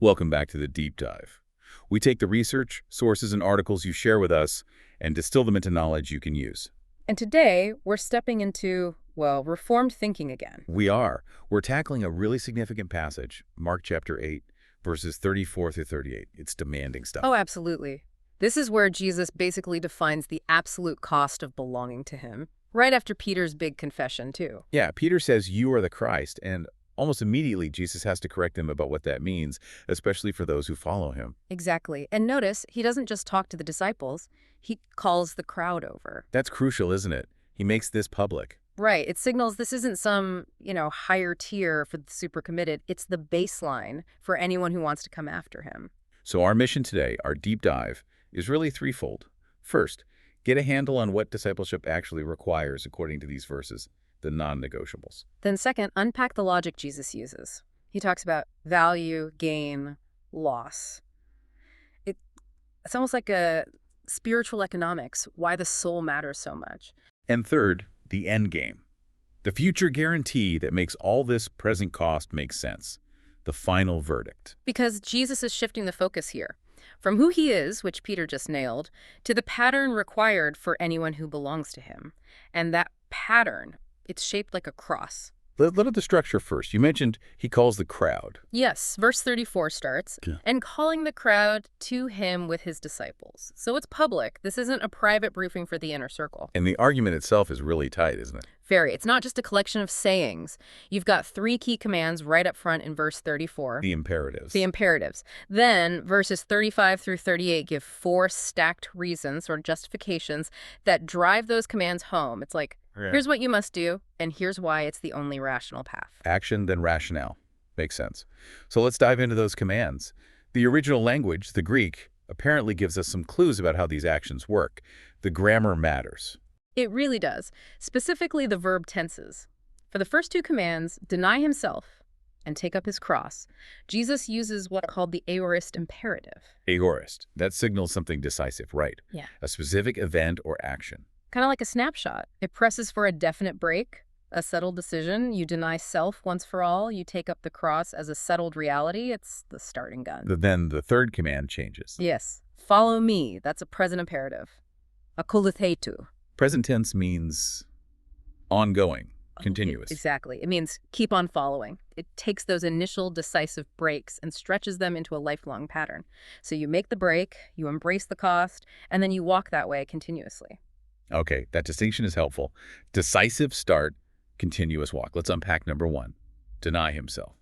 Welcome back to the Deep Dive. We take the research, sources, and articles you share with us and distill them into knowledge you can use. And today, we're stepping into, well, reformed thinking again. We're tackling a really significant passage, Mark chapter 8, verses 34 through 38. It's demanding stuff. Oh, absolutely. This is where Jesus basically defines the absolute cost of belonging to him, right after Peter's big confession, too. Yeah, Peter says, "You are the Christ," and almost immediately Jesus has to correct him about what that means, especially for those who follow him. Exactly. And notice, he doesn't just talk to the disciples, he calls the crowd over. That's crucial, isn't it? He makes this public. Right. It signals this isn't some, higher tier for the super committed. It's the baseline for anyone who wants to come after him. So our mission today, our deep dive, is really threefold. First, get a handle on what discipleship actually requires according to these verses, the non-negotiables. Then second, unpack the logic Jesus uses. He talks about value, gain, loss. It's almost like a spiritual economics, why the soul matters so much. And third, the end game. The future guarantee that makes all this present cost make sense. The final verdict. Because Jesus is shifting the focus here. From who he is, which Peter just nailed, to the pattern required for anyone who belongs to him. And that pattern, it's shaped like a cross. Let at the structure first. You mentioned he calls the crowd. Yes, verse 34 starts, and calling the crowd to him with his disciples. So it's public. This isn't a private briefing for the inner circle. And the argument itself is really tight, isn't it? Very. It's not just a collection of sayings. You've got three key commands right up front in verse 34. The imperatives. The imperatives. Then verses 35 through 38 give four stacked reasons or justifications that drive those commands home. It's like, here's what you must do, and here's why it's the only rational path. Action, then rationale. Makes sense. So let's dive into those commands. The original language, the Greek, apparently gives us some clues about how these actions work. The grammar matters. It really does, specifically the verb tenses. For the first two commands, deny himself and take up his cross, Jesus uses what's called the aorist imperative. Aorist. That signals something decisive, right? Yeah. A specific event or action. Kind of like a snapshot. It presses for a definite break, a settled decision. You deny self once for all. You take up the cross as a settled reality. It's the starting gun. Then the third command changes. Yes. Follow me. That's a present imperative. Akoluthetu. Present tense means ongoing, continuous. Exactly. It means keep on following. It takes those initial decisive breaks and stretches them into a lifelong pattern. So you make the break, you embrace the cost, and then you walk that way continuously. Okay, that distinction is helpful. Decisive start, continuous walk. Let's unpack number one. Deny himself.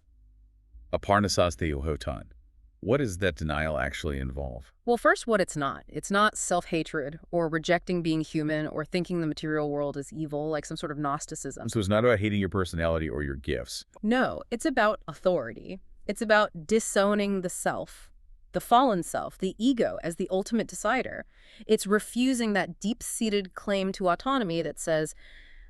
Aparnasas theohoton. What does that denial actually involve? Well, first, what it's not. It's not self-hatred or rejecting being human or thinking the material world is evil, like some sort of Gnosticism. So it's not about hating your personality or your gifts. No, it's about authority. It's about disowning the self, the fallen self, the ego as the ultimate decider. It's refusing that deep-seated claim to autonomy that says,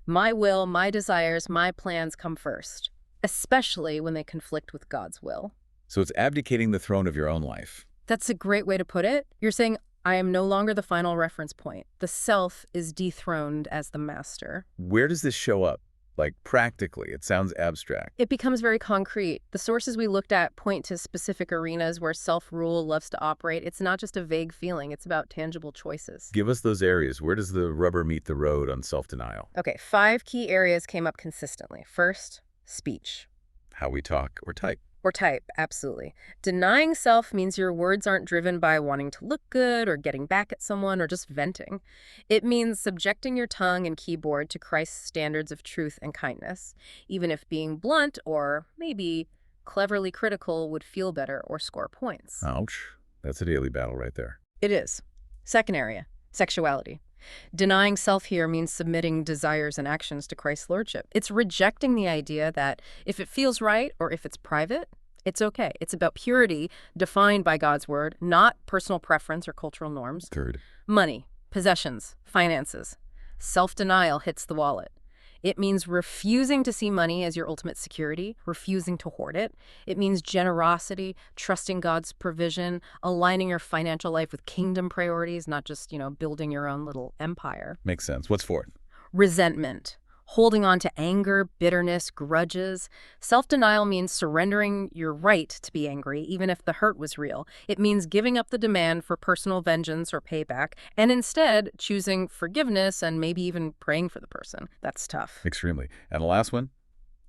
my will, my desires, my plans come first, especially when they conflict with God's will. So it's abdicating the throne of your own life. That's a great way to put it. You're saying, I am no longer the final reference point. The self is dethroned as the master. Where does this show up? Like, practically, it sounds abstract. It becomes very concrete. The sources we looked at point to specific arenas where self-rule loves to operate. It's not just a vague feeling. It's about tangible choices. Give us those areas. Where does the rubber meet the road on self-denial? Okay, 5 key areas came up consistently. First, speech. How we talk or type. Or type, absolutely. Denying self means your words aren't driven by wanting to look good or getting back at someone or just venting. It means subjecting your tongue and keyboard to Christ's standards of truth and kindness, even if being blunt or maybe cleverly critical would feel better or score points. Ouch. That's a daily battle right there. It is. Second area, sexuality. Denying self here means submitting desires and actions to Christ's lordship. It's rejecting the idea that if it feels right or if it's private, it's okay. It's about purity defined by God's word, not personal preference or cultural norms. Third. Money, possessions, finances. Self-denial hits the wallet. It means refusing to see money as your ultimate security, refusing to hoard it. It means generosity, trusting God's provision, aligning your financial life with kingdom priorities, not just, building your own little empire. Makes sense. What's fourth? Resentment, holding on to anger, bitterness, grudges. Self-denial means surrendering your right to be angry, even if the hurt was real. It means giving up the demand for personal vengeance or payback, and instead choosing forgiveness and maybe even praying for the person. That's tough. Extremely. And the last one,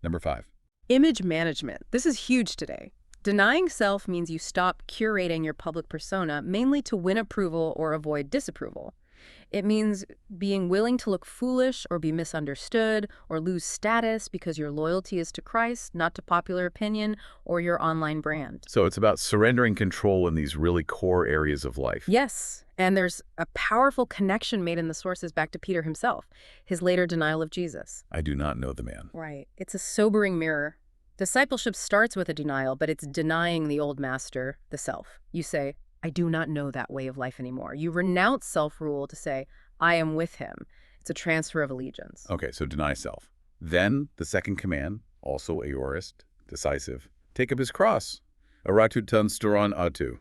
number 5. Image management. This is huge today. Denying self means you stop curating your public persona mainly to win approval or avoid disapproval. It means being willing to look foolish or be misunderstood or lose status because your loyalty is to Christ, not to popular opinion or your online brand. So it's about surrendering control in these really core areas of life. Yes, and there's a powerful connection made in the sources back to Peter himself, his later denial of Jesus. I do not know the man. Right. It's a sobering mirror. Discipleship starts with a denial, but it's denying the old master, the self. You say, I do not know that way of life anymore. You renounce self-rule to say, I am with him. It's a transfer of allegiance. Okay, so deny self. Then the second command, also aorist, decisive, take up his cross. Aratutan sturon atu.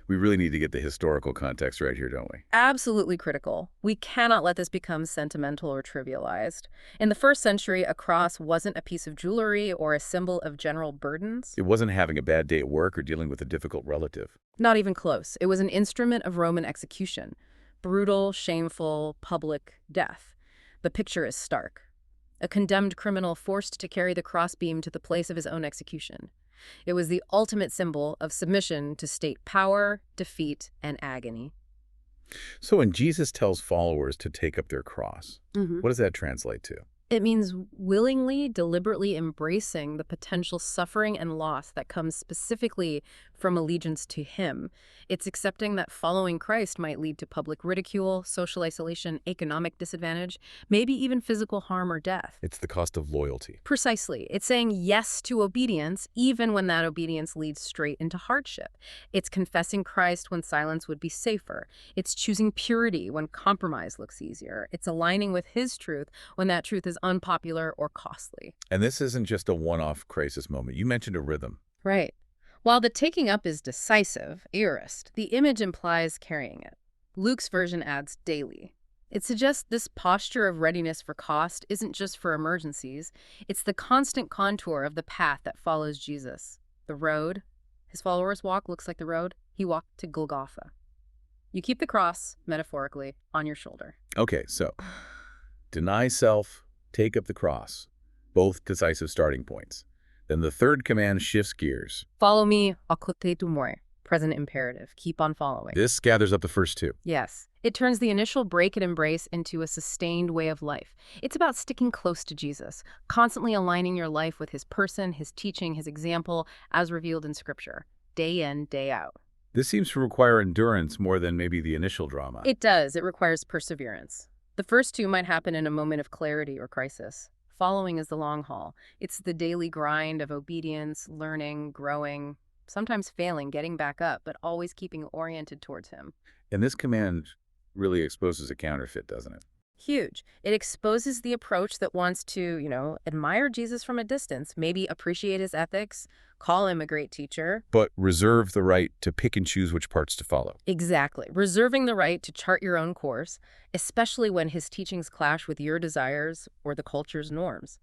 We really need to get the historical context right here, don't we? Absolutely critical. We cannot let this become sentimental or trivialized. In the first century, a cross wasn't a piece of jewelry or a symbol of general burdens. It wasn't having a bad day at work or dealing with a difficult relative. Not even close. It was an instrument of Roman execution. Brutal, shameful, public death. The picture is stark. A condemned criminal forced to carry the crossbeam to the place of his own execution. It was the ultimate symbol of submission to state power, defeat, and agony. So when Jesus tells followers to take up their cross, what does that translate to? It means willingly, deliberately embracing the potential suffering and loss that comes specifically from allegiance to him. It's accepting that following Christ might lead to public ridicule, social isolation, economic disadvantage, maybe even physical harm or death. It's the cost of loyalty. Precisely. It's saying yes to obedience, even when that obedience leads straight into hardship. It's confessing Christ when silence would be safer. It's choosing purity when compromise looks easier. It's aligning with his truth when that truth is unpopular or costly. And this isn't just a one-off crisis moment. You mentioned a rhythm. Right. While the taking up is decisive, aorist, the image implies carrying it. Luke's version adds daily. It suggests this posture of readiness for cost isn't just for emergencies. It's the constant contour of the path that follows Jesus. The road. His followers' walk looks like the road. He walked to Golgotha. You keep the cross, metaphorically, on your shoulder. Okay, so deny self, take up the cross. Both decisive starting points. Then the third command shifts gears. Follow me, akote tumoi. Present imperative. Keep on following. This gathers up the first two. Yes. It turns the initial break and embrace into a sustained way of life. It's about sticking close to Jesus, constantly aligning your life with his person, his teaching, his example, as revealed in Scripture, day in, day out. This seems to require endurance more than maybe the initial drama. It does. It requires perseverance. The first two might happen in a moment of clarity or crisis. Following is the long haul. It's the daily grind of obedience, learning, growing, sometimes failing, getting back up, but always keeping oriented towards him. And this command really exposes a counterfeit, doesn't it? Huge. It exposes the approach that wants to, admire Jesus from a distance, maybe appreciate his ethics, call him a great teacher. But reserve the right to pick and choose which parts to follow. Exactly. Reserving the right to chart your own course, especially when his teachings clash with your desires or the culture's norms.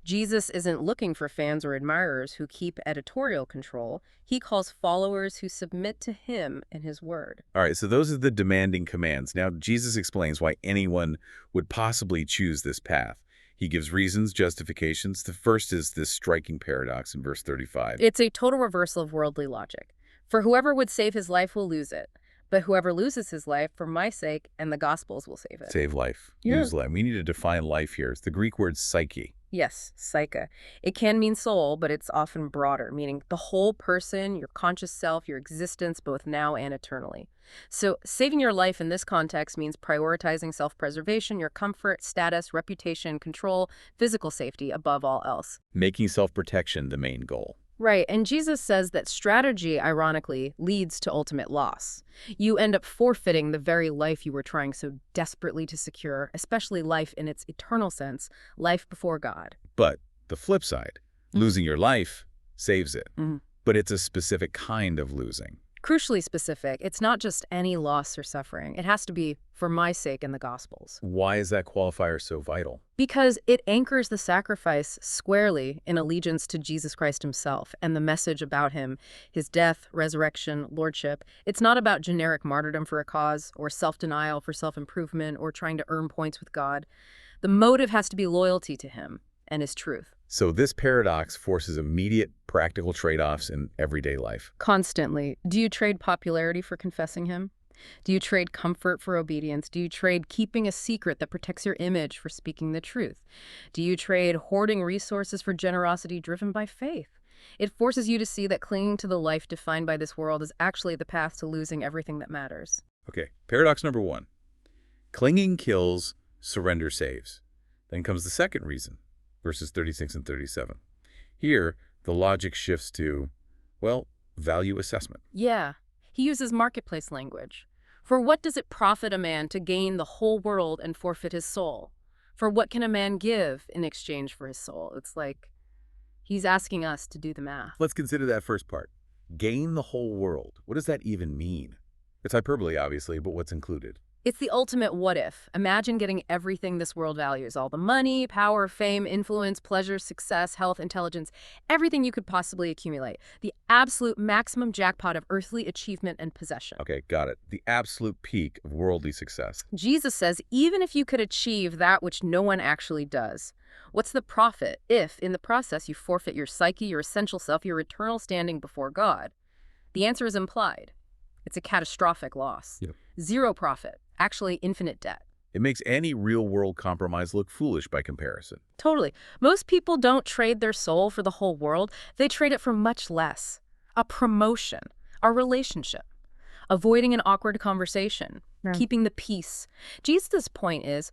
Jesus isn't looking for fans or admirers who keep editorial control. He calls followers who submit to him and his word. All right, so those are the demanding commands. Now, Jesus explains why anyone would possibly choose this path. He gives reasons, justifications. The first is this striking paradox in verse 35. It's a total reversal of worldly logic. For whoever would save his life will lose it. But whoever loses his life for my sake and the gospel's will save it. Save life. Yeah. Lose life. We need to define life here. It's the Greek word psyche. Yes, psyche. It can mean soul, but it's often broader, meaning the whole person, your conscious self, your existence, both now and eternally. So saving your life in this context means prioritizing self-preservation, your comfort, status, reputation, control, physical safety above all else. Making self-protection the main goal. Right, and Jesus says that strategy, ironically, leads to ultimate loss. You end up forfeiting the very life you were trying so desperately to secure, especially life in its eternal sense, life before God. But the flip side, losing your life saves it. But it's a specific kind of losing. Crucially specific, it's not just any loss or suffering. It has to be for my sake in the Gospels. Why is that qualifier so vital? Because it anchors the sacrifice squarely in allegiance to Jesus Christ himself and the message about him, his death, resurrection, lordship. It's not about generic martyrdom for a cause or self-denial for self-improvement or trying to earn points with God. The motive has to be loyalty to him and his truth. So this paradox forces immediate practical trade-offs in everyday life. Constantly. Do you trade popularity for confessing him? Do you trade comfort for obedience? Do you trade keeping a secret that protects your image for speaking the truth? Do you trade hoarding resources for generosity driven by faith? It forces you to see that clinging to the life defined by this world is actually the path to losing everything that matters. Okay, paradox number 1. Clinging kills, surrender saves. Then comes the second reason, verses 36 and 37. Here, the logic shifts to, well, value assessment. Yeah, he uses marketplace language. For what does it profit a man to gain the whole world and forfeit his soul? For what can a man give in exchange for his soul? It's like he's asking us to do the math. Let's consider that first part. Gain the whole world. What does that even mean? It's hyperbole, obviously, but what's included? It's the ultimate what if. Imagine getting everything this world values, all the money, power, fame, influence, pleasure, success, health, intelligence, everything you could possibly accumulate. The absolute maximum jackpot of earthly achievement and possession. Okay, got it. The absolute peak of worldly success. Jesus says, even if you could achieve that which no one actually does, what's the profit if, in the process, you forfeit your psyche, your essential self, your eternal standing before God? The answer is implied. It's a catastrophic loss. Yep. Zero profit. Actually, infinite debt. It makes any real-world compromise look foolish by comparison. Totally. Most people don't trade their soul for the whole world. They trade it for much less. A promotion, a relationship, avoiding an awkward conversation, keeping the peace. Jesus' point is,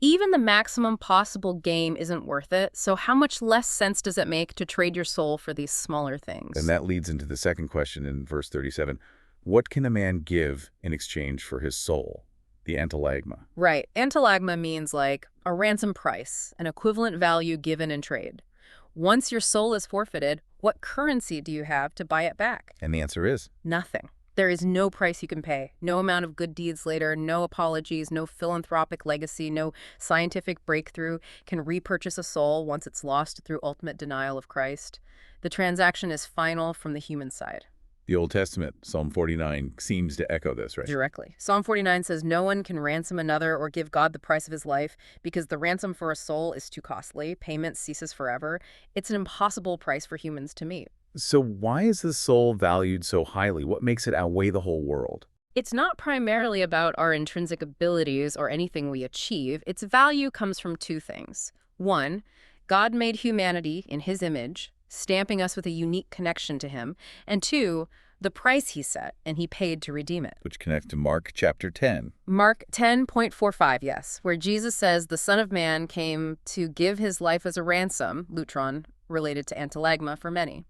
even the maximum possible gain isn't worth it, so how much less sense does it make to trade your soul for these smaller things? And that leads into the second question in verse 37. What can a man give in exchange for his soul? The antalagma. Right. Antalagma means like a ransom price, an equivalent value given in trade. Once your soul is forfeited, what currency do you have to buy it back? And the answer is? Nothing. There is no price you can pay, no amount of good deeds later, no apologies, no philanthropic legacy, no scientific breakthrough can repurchase a soul once it's lost through ultimate denial of Christ. The transaction is final from the human side. The Old Testament, Psalm 49, seems to echo this, right? Directly. Psalm 49 says, no one can ransom another or give God the price of his life because the ransom for a soul is too costly. Payment ceases forever. It's an impossible price for humans to meet. So why is the soul valued so highly? What makes it outweigh the whole world? It's not primarily about our intrinsic abilities or anything we achieve. Its value comes from two things. One, God made humanity in his image, stamping us with a unique connection to him. And two, the price he set and he paid to redeem it. Which connects to Mark chapter 10. Mark 10.45, yes, where Jesus says the Son of Man came to give his life as a ransom, lutron, related to antalagma, for many.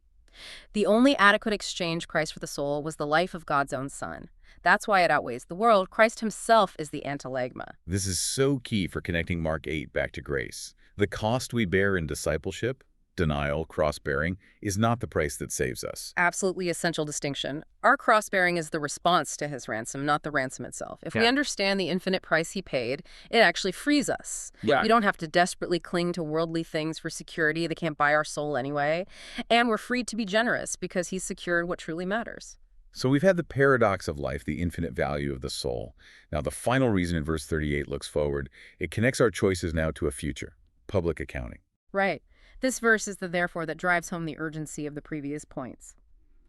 The only adequate exchange Christ for the soul was the life of God's own Son. That's why it outweighs the world. Christ himself is the antalagma. This is so key for connecting Mark 8 back to grace. The cost we bear in discipleship, denial, cross-bearing, is not the price that saves us. Absolutely essential distinction. Our cross-bearing is the response to his ransom, not the ransom itself. If we understand the infinite price he paid, it actually frees us. Yeah. We don't have to desperately cling to worldly things for security that can't buy our soul anyway. And we're free to be generous because he's secured what truly matters. So we've had the paradox of life, the infinite value of the soul. Now the final reason in verse 38 looks forward. It connects our choices now to a future, public accounting. Right. This verse is the therefore that drives home the urgency of the previous points.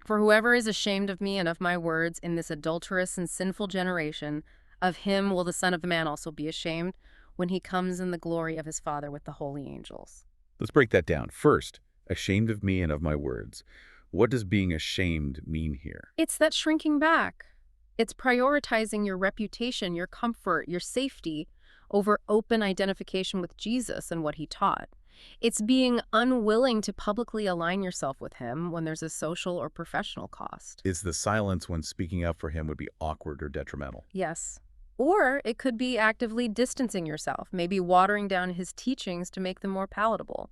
For whoever is ashamed of me and of my words in this adulterous and sinful generation, of him will the Son of Man also be ashamed when he comes in the glory of his Father with the holy angels. Let's break that down. First, ashamed of me and of my words. What does being ashamed mean here? It's that shrinking back. It's prioritizing your reputation, your comfort, your safety over open identification with Jesus and what he taught. It's being unwilling to publicly align yourself with him when there's a social or professional cost. Is the silence when speaking up for him would be awkward or detrimental? Yes. Or it could be actively distancing yourself, maybe watering down his teachings to make them more palatable.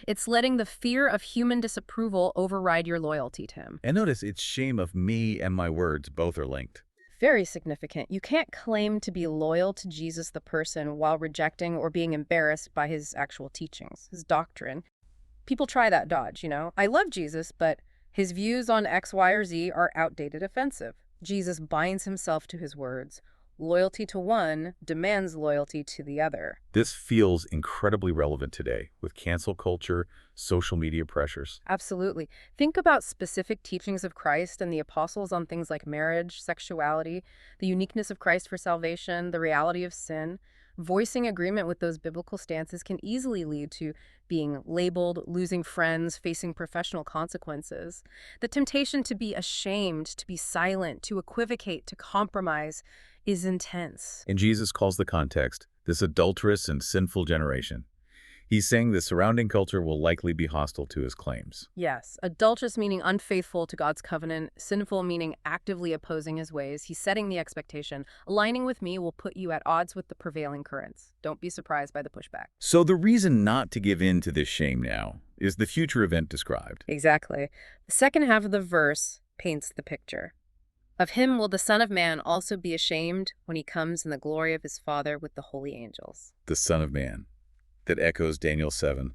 It's letting the fear of human disapproval override your loyalty to him. And notice it's shame of me and my words both are linked. Very significant. You can't claim to be loyal to Jesus the person while rejecting or being embarrassed by his actual teachings, his doctrine. People try that dodge, you know. I love Jesus, but his views on X, Y, or Z are outdated, offensive. Jesus binds himself to his words. Loyalty to one demands loyalty to the other. This feels incredibly relevant today with cancel culture, social media pressures. Absolutely. Think about specific teachings of Christ and the apostles on things like marriage, sexuality, the uniqueness of Christ for salvation, the reality of sin. Voicing agreement with those biblical stances can easily lead to being labeled, losing friends, facing professional consequences. The temptation to be ashamed, to be silent, to equivocate, to compromise is intense. And Jesus calls the context this adulterous and sinful generation. He's saying the surrounding culture will likely be hostile to his claims. Yes, adulterous meaning unfaithful to God's covenant, sinful meaning actively opposing his ways. He's setting the expectation. Aligning with me will put you at odds with the prevailing currents. Don't be surprised by the pushback. So the reason not to give in to this shame now is the future event described. Exactly. The second half of the verse paints the picture. Of him will the Son of Man also be ashamed when he comes in the glory of his Father with the holy angels. The Son of Man. That echoes Daniel 7,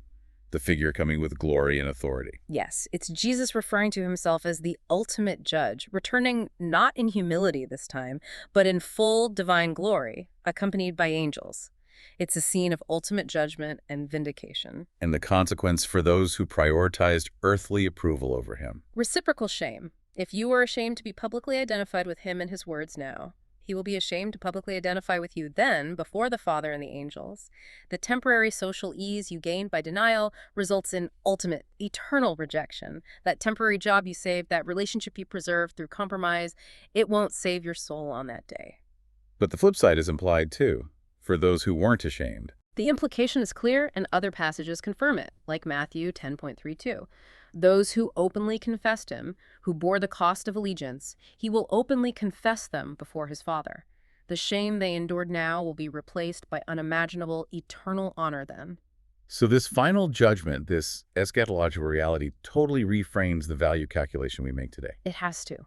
the figure coming with glory and authority. Yes, it's Jesus referring to himself as the ultimate judge, returning not in humility this time, but in full divine glory, accompanied by angels. It's a scene of ultimate judgment and vindication. And the consequence for those who prioritized earthly approval over him. Reciprocal shame. If you are ashamed to be publicly identified with him and his words now, he will be ashamed to publicly identify with you then before the Father and the angels. The temporary social ease you gained by denial results in ultimate, eternal rejection. That temporary job you saved, that relationship you preserved through compromise, it won't save your soul on that day. But the flip side is implied too, for those who weren't ashamed. The implication is clear, and other passages confirm it, like Matthew 10.32. Those who openly confessed him, who bore the cost of allegiance, he will openly confess them before his Father. The shame they endured now will be replaced by unimaginable, eternal honor then. So this final judgment, this eschatological reality, totally reframes the value calculation we make today. It has to.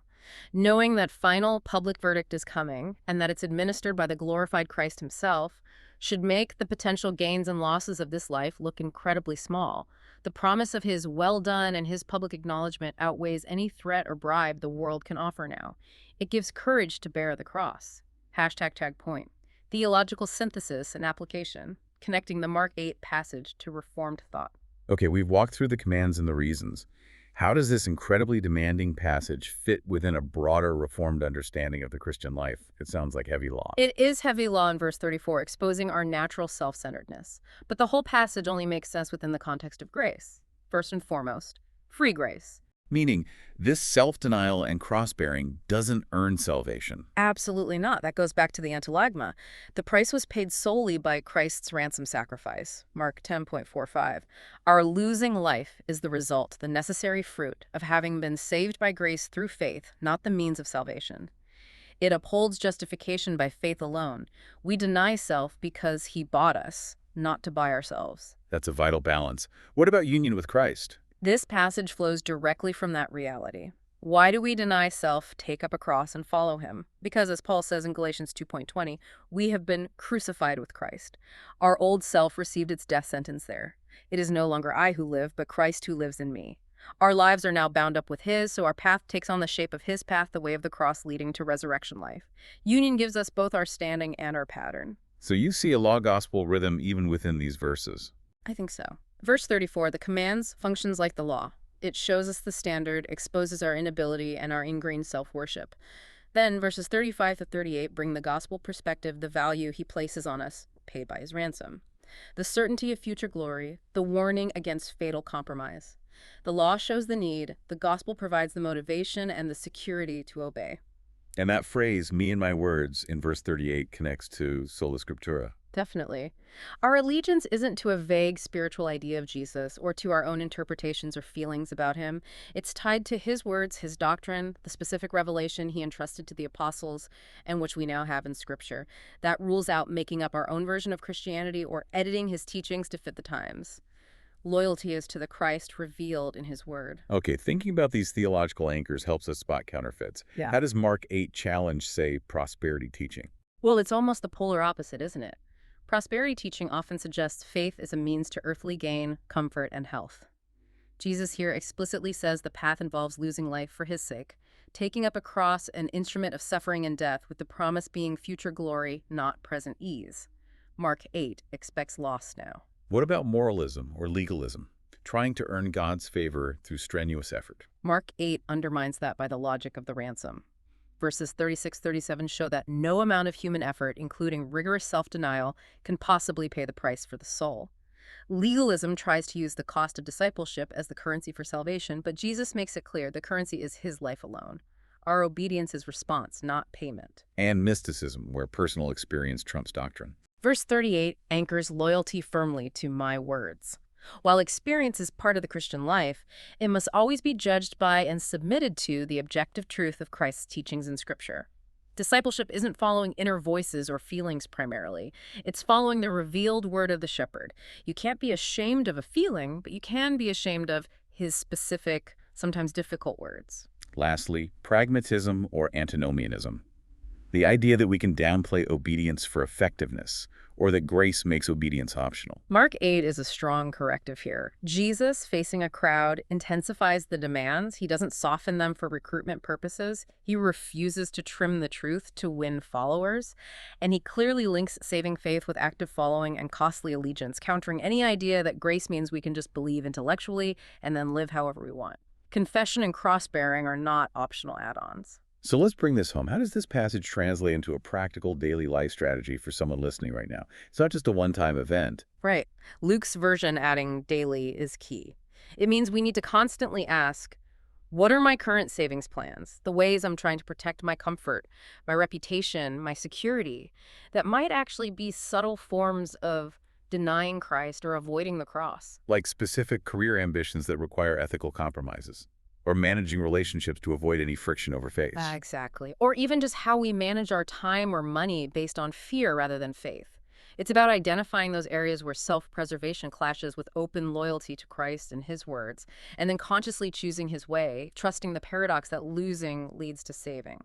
Knowing that final public verdict is coming, and that it's administered by the glorified Christ himself, should make the potential gains and losses of this life look incredibly small. The promise of his well done and his public acknowledgement outweighs any threat or bribe the world can offer now. It gives courage to bear the cross. #point. Theological synthesis and application, connecting the Mark 8 passage to Reformed thought. Okay, we've walked through the commands and the reasons. How does this incredibly demanding passage fit within a broader Reformed understanding of the Christian life? It sounds like heavy law. It is heavy law in verse 34, exposing our natural self-centeredness. But the whole passage only makes sense within the context of grace. First and foremost, free grace. Meaning, this self-denial and cross-bearing doesn't earn salvation. Absolutely not. That goes back to the antilagma. The price was paid solely by Christ's ransom sacrifice. Mark 10.45. Our losing life is the result, the necessary fruit, of having been saved by grace through faith, not the means of salvation. It upholds justification by faith alone. We deny self because he bought us, not to buy ourselves. That's a vital balance. What about union with Christ? This passage flows directly from that reality. Why do we deny self, take up a cross, and follow him? Because, as Paul says in Galatians 2.20, we have been crucified with Christ. Our old self received its death sentence there. It is no longer I who live, but Christ who lives in me. Our lives are now bound up with his, so our path takes on the shape of his path, the way of the cross leading to resurrection life. Union gives us both our standing and our pattern. So you see a law-gospel rhythm even within these verses. I think so. Verse 34, the commands functions like the law. It shows us the standard, exposes our inability and our ingrained self-worship. Then verses 35 to 38 bring the gospel perspective, the value he places on us, paid by his ransom. The certainty of future glory, the warning against fatal compromise. The law shows the need, the gospel provides the motivation and the security to obey. And that phrase, me and my words, in verse 38 connects to sola scriptura, Definitely. Our allegiance isn't to a vague spiritual idea of Jesus or to our own interpretations or feelings about him. It's tied to his words, his doctrine, the specific revelation he entrusted to the apostles, and which we now have in Scripture. That rules out making up our own version of Christianity or editing his teachings to fit the times. Loyalty is to the Christ revealed in his word. Okay, thinking about these theological anchors helps us spot counterfeits. Yeah. How does Mark 8 challenge, say, prosperity teaching? Well, it's almost the polar opposite, isn't it? Prosperity teaching often suggests faith is a means to earthly gain, comfort, and health. Jesus here explicitly says the path involves losing life for his sake, taking up a cross, an instrument of suffering and death, with the promise being future glory, not present ease. Mark 8 expects loss now. What about moralism or legalism? Trying to earn God's favor through strenuous effort. Mark 8 undermines that by the logic of the ransom. Verses 36-37 show that no amount of human effort, including rigorous self-denial, can possibly pay the price for the soul. Legalism tries to use the cost of discipleship as the currency for salvation, but Jesus makes it clear the currency is his life alone. Our obedience is response, not payment. And mysticism, where personal experience trumps doctrine. Verse 38 anchors loyalty firmly to my words. While experience is part of the Christian life, it must always be judged by and submitted to the objective truth of Christ's teachings in Scripture. Discipleship isn't following inner voices or feelings primarily. It's following the revealed word of the shepherd. You can't be ashamed of a feeling, but you can be ashamed of his specific, sometimes difficult words. Lastly, pragmatism or antinomianism. The idea that we can downplay obedience for effectiveness, or that grace makes obedience optional. Mark 8 is a strong corrective here. Jesus, facing a crowd, intensifies the demands. He doesn't soften them for recruitment purposes. He refuses to trim the truth to win followers. And he clearly links saving faith with active following and costly allegiance, countering any idea that grace means we can just believe intellectually and then live however we want. Confession and cross-bearing are not optional add-ons. So let's bring this home. How does this passage translate into a practical daily life strategy for someone listening right now? It's not just a one-time event. Right. Luke's version adding daily is key. It means we need to constantly ask, what are my current savings plans? The ways I'm trying to protect my comfort, my reputation, my security, that might actually be subtle forms of denying Christ or avoiding the cross. Like specific career ambitions that require ethical compromises, or managing relationships to avoid any friction over faith. Exactly. Or even just how we manage our time or money based on fear rather than faith. It's about identifying those areas where self-preservation clashes with open loyalty to Christ and his words, and then consciously choosing his way, trusting the paradox that losing leads to saving.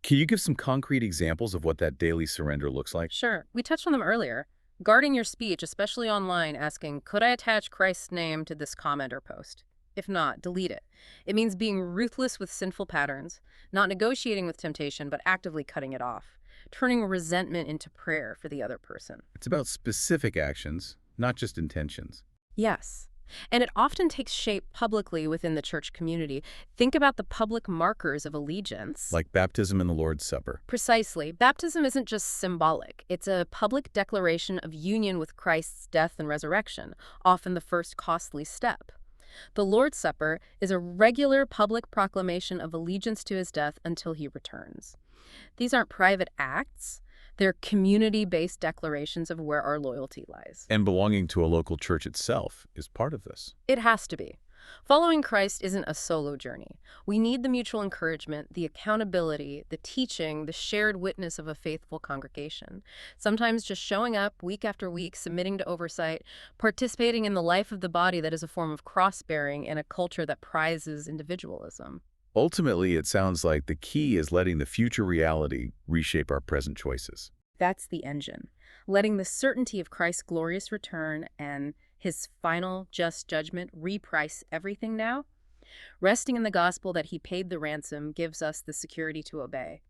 Can you give some concrete examples of what that daily surrender looks like? Sure, we touched on them earlier. Guarding your speech, especially online, asking, could I attach Christ's name to this comment or post? If not, delete it. It means being ruthless with sinful patterns, not negotiating with temptation, but actively cutting it off, turning resentment into prayer for the other person. It's about specific actions, not just intentions. Yes. And it often takes shape publicly within the church community. Think about the public markers of allegiance. Like baptism and the Lord's Supper. Precisely. Baptism isn't just symbolic. It's a public declaration of union with Christ's death and resurrection, often the first costly step. The Lord's Supper is a regular public proclamation of allegiance to his death until he returns. These aren't private acts. They're community-based declarations of where our loyalty lies. And belonging to a local church itself is part of this. It has to be. Following Christ isn't a solo journey. We need the mutual encouragement, the accountability, the teaching, the shared witness of a faithful congregation. Sometimes just showing up week after week, submitting to oversight, participating in the life of the body that is a form of cross-bearing in a culture that prizes individualism. Ultimately, it sounds like the key is letting the future reality reshape our present choices. That's the engine. Letting the certainty of Christ's glorious return and his final just judgment reprice everything now. Resting in the gospel that he paid the ransom gives us the security to obey.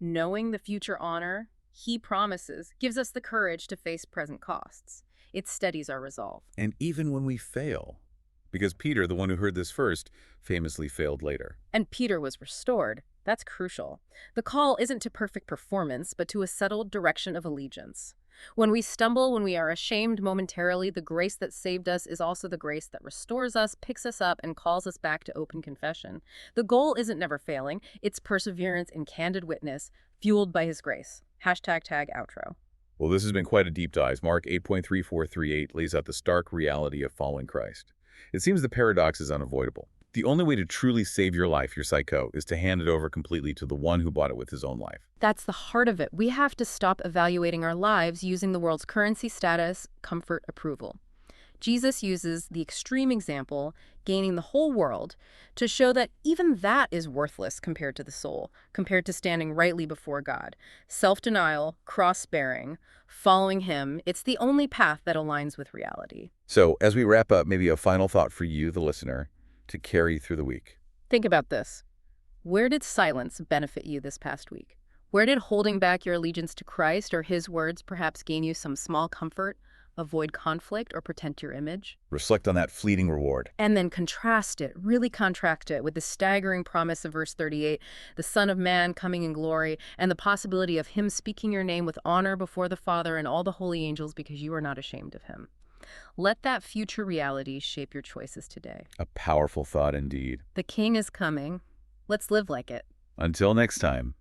Knowing the future honor he promises gives us the courage to face present costs. It steadies our resolve. And even when we fail, because Peter, the one who heard this first, famously failed later. And Peter was restored. That's crucial. The call isn't to perfect performance, but to a settled direction of allegiance. When we stumble, when we are ashamed momentarily, the grace that saved us is also the grace that restores us, picks us up, and calls us back to open confession. The goal isn't never failing. It's perseverance and candid witness, fueled by his grace. #outro. Well, this has been quite a deep dive. Mark 8.3438 lays out the stark reality of following Christ. It seems the paradox is unavoidable. The only way to truly save your life, your psycho, is to hand it over completely to the one who bought it with his own life. That's the heart of it. We have to stop evaluating our lives using the world's currency, status, comfort, approval. Jesus uses the extreme example, gaining the whole world, to show that even that is worthless compared to the soul, compared to standing rightly before God. Self-denial, cross-bearing, following him, it's the only path that aligns with reality. So, as we wrap up, maybe a final thought for you, the listener, to carry through the week. Think about this. Where did silence benefit you this past week? Where did holding back your allegiance to Christ or his words perhaps gain you some small comfort, avoid conflict, or protect your image? Reflect on that fleeting reward. And then contrast it, really contrast it with the staggering promise of verse 38, the Son of Man coming in glory, and the possibility of him speaking your name with honor before the Father and all the holy angels because you are not ashamed of him. Let that future reality shape your choices today. A powerful thought indeed. The King is coming. Let's live like it. Until next time,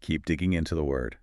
keep digging into the Word.